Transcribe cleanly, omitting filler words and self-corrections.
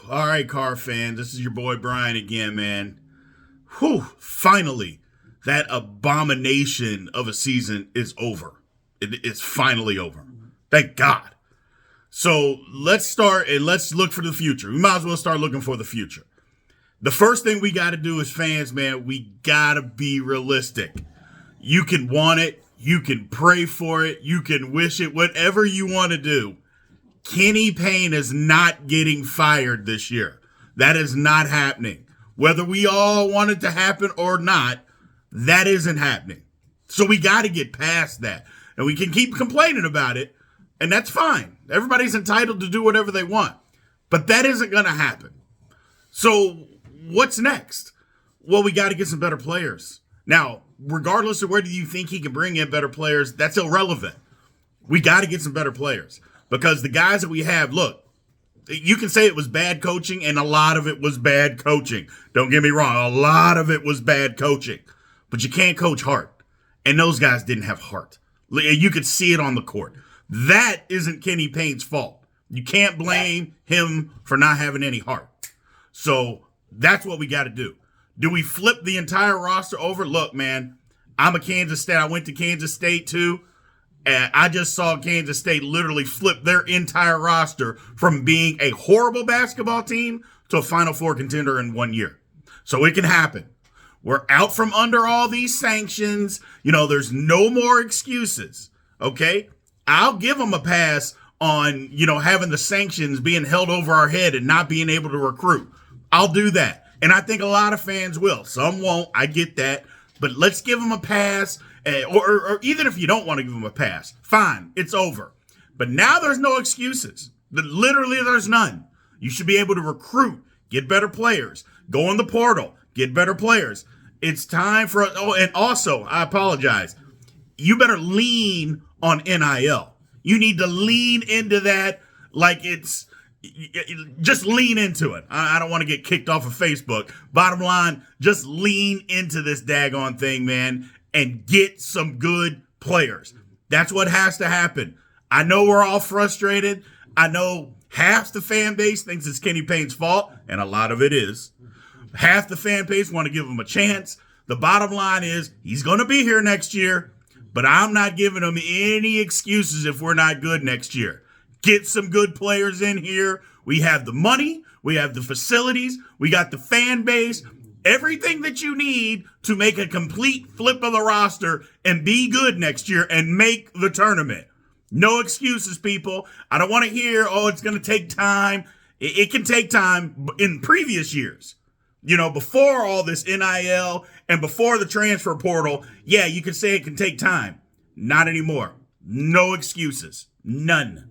All right, Car fans, this is your boy Brian again, man. Finally, that abomination of a season is over. It's finally over. Thank God. So let's start and let's look for the future. We might as well start looking for the future. The first thing we got to do as fans, man, we got to be realistic. You can want it. You can pray for it. You can wish it, whatever you want to do. Kenny Payne is not getting fired this year. That is not happening. Whether we all want it to happen or not, that isn't happening. So we got to get past that. And we can keep complaining about it, and that's fine. Everybody's entitled to do whatever they want. But that isn't going to happen. So what's next? Well, we got to get some better players. Now, regardless of whether you think he can bring in better players, that's irrelevant. We got to get some better players. Because the guys that we have, look, you can say it was bad coaching, and a lot of it was bad coaching. Don't get me wrong. A lot of it was bad coaching. But you can't coach heart. And those guys didn't have heart. You could see it on the court. That isn't Kenny Payne's fault. You can't blame him for not having any heart. So that's what we got to do. Do we flip the entire roster over? Look, man, I'm a Kansas State. I went to Kansas State, too. And I just saw Kansas State literally flip their entire roster from being a horrible basketball team to a Final Four contender in 1 year. So it can happen. We're out from under all these sanctions. There's no more excuses. Okay? I'll give them a pass on, having the sanctions being held over our head and not being able to recruit. I'll do that. And I think a lot of fans will. Some won't. I get that. But let's give them a pass. Or even if you don't want to give them a pass, fine, it's over. But now there's no excuses. Literally, there's none. You should be able to recruit, get better players, go in the portal, get better players. It's time for, and also, I apologize, you better lean on NIL. You need to lean into that like it's, just lean into it. I don't want to get kicked off of Facebook. Bottom line, just lean into this daggone thing, man. And get some good players. That's what has to happen. I know we're all frustrated. I know half the fan base thinks it's Kenny Payne's fault, and a lot of it is. Half the fan base want to give him a chance. The bottom line is he's going to be here next year, but I'm not giving him any excuses if we're not good next year. Get some good players in here. We have the money. We have the facilities. We got the fan base. Everything that you need to make a complete flip of the roster and be good next year and make the tournament. No excuses, people. I don't want to hear, it's going to take time. It can take time in previous years. Before all this NIL and before the transfer portal, yeah, you could say it can take time. Not anymore. No excuses. None.